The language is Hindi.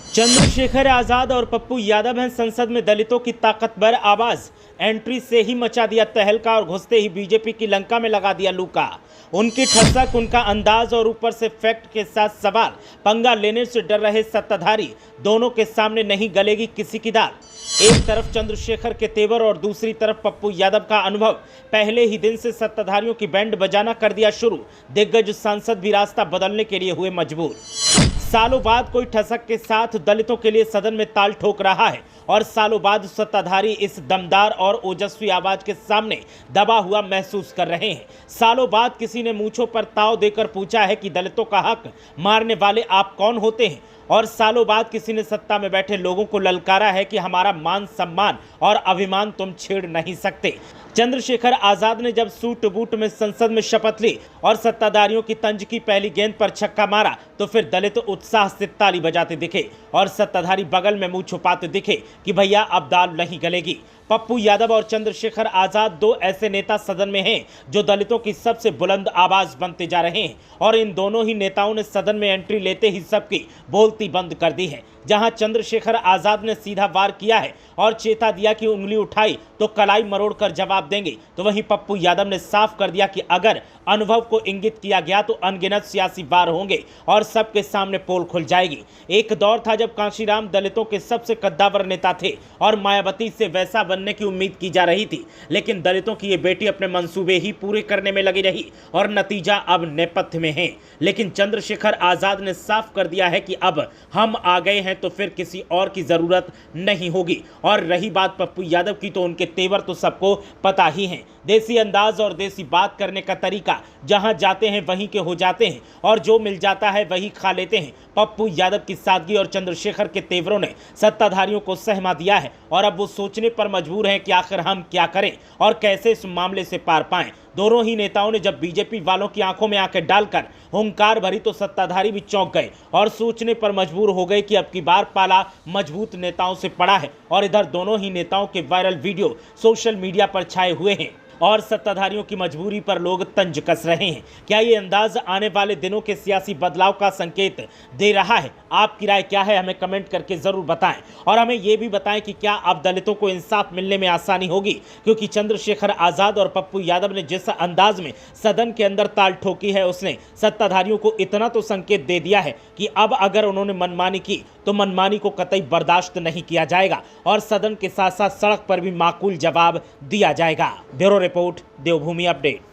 चंद्रशेखर आजाद और पप्पू यादव हैं संसद में दलितों की ताकतवर आवाज। एंट्री से ही मचा दिया तहलका और घुसते ही बीजेपी की लंका में लगा दिया लूका। उनकी ठसक, उनका अंदाज और ऊपर से फैक्ट के साथ सवाल। पंगा लेने से डर रहे सत्ताधारी, दोनों के सामने नहीं गलेगी किसी की दाल। एक तरफ चंद्रशेखर के तेवर और दूसरी तरफ पप्पू यादव का अनुभव। पहले ही दिन से सत्ताधारियों की बैंड बजाना कर दिया शुरू। दिग्गज सांसद भी रास्ता बदलने के लिए हुए मजबूर। सालों बाद कोई ठसक के साथ दलितों के लिए सदन में ताल ठोक रहा है और सालों बाद सत्ताधारी इस दमदार और ओजस्वी आवाज के सामने दबा हुआ महसूस कर रहे हैं। सालों बाद किसी ने मूंछों पर ताव देकर पूछा है कि दलितों का हक मारने वाले आप कौन होते हैं, और सालों बाद किसी ने सत्ता में बैठे लोगों को ललकारा है कि हमारा मान सम्मान और अभिमान तुम छेड़ नहीं सकते। चंद्रशेखर आजाद ने जब सूट बूट में संसद में शपथ ली और सत्ताधारियों की तंज की पहली गेंद पर छक्का मारा तो फिर दलित उत्साह से ताली बजाते दिखे और सत्ताधारी बगल में मुंह छुपाते दिखे कि भैया अब दाल नहीं गलेगी। पप्पू यादव और चंद्रशेखर आजाद दो ऐसे नेता सदन में हैं जो दलितों की सबसे बुलंद आवाज बनते जा रहे हैं, और इन दोनों ही नेताओं ने सदन में एंट्री लेते ही सबकी बोलती बंद कर दी है। जहां चंद्रशेखर आजाद ने सीधा वार किया है और चेता दिया कि उंगली उठाई तो कलाई मरोड़ कर जवाब देंगे, तो वहीं पप्पू यादव ने साफ कर दिया कि अगर अनुभव को इंगित किया गया तो अनगिनत सियासी वार होंगे और सबके सामने पोल खुल जाएगी। एक दौर था जब कांशीराम दलितों के सबसे कद्दावर नेता थे और मायावती से वैसा बनने की उम्मीद की जा रही थी, लेकिन दलितों की ये बेटी अपने मंसूबे ही पूरे करने में लगी रही और नतीजा अब नेपथ्य में है। लेकिन चंद्रशेखर आजाद ने साफ कर दिया है कि अब हम आ गए हैं तो फिर किसी और की जरूरत नहीं होगी। और रही बात पप्पू यादव की, तो उनके तेवर तो सबको पता ही हैं। देसी अंदाज और देसी बात करने का तरीका, जहां जाते हैं वहीं के हो जाते हैं और जो मिल जाता है वही खा लेते हैं। पप्पू यादव की सादगी और चंद्रशेखर के तेवरों ने सत्ताधारियों को सहमा दिया है और अब वो सोचने पर मजबूर हैं कि आखिर हम क्या करें और कैसे इस मामले से पार पाएं। दोनों ही नेताओं ने जब बीजेपी वालों की आंखों में आंखें डालकर हुंकार भरी तो सत्ताधारी भी चौंक गए और सोचने पर मजबूर हो गए कि अब की बार पाला मजबूत नेताओं से पड़ा है। और इधर दोनों ही नेताओं के वायरल वीडियो सोशल मीडिया पर छाए हुए हैं और सत्ताधारियों की मजबूरी पर लोग तंज कस रहे हैं। क्या ये अंदाज आने वाले दिनों के सियासी बदलाव का संकेत दे रहा है? आपकी राय क्या है, हमें कमेंट करके जरूर बताएं। और हमें ये भी बताएं कि क्या अब दलितों को इंसाफ मिलने में आसानी होगी, क्योंकि चंद्रशेखर आजाद और पप्पू यादव ने जिस अंदाज में सदन के अंदर ताल ठोकी है उसने सत्ताधारियों को इतना तो संकेत दे दिया है कि अब अगर उन्होंने मनमानी की तो मनमानी को कतई बर्दाश्त नहीं किया जाएगा और सदन के साथ साथ सड़क पर भी माकूल जवाब दिया जाएगा। ब्यूरो रिपोर्ट, देवभूमि अपडेट।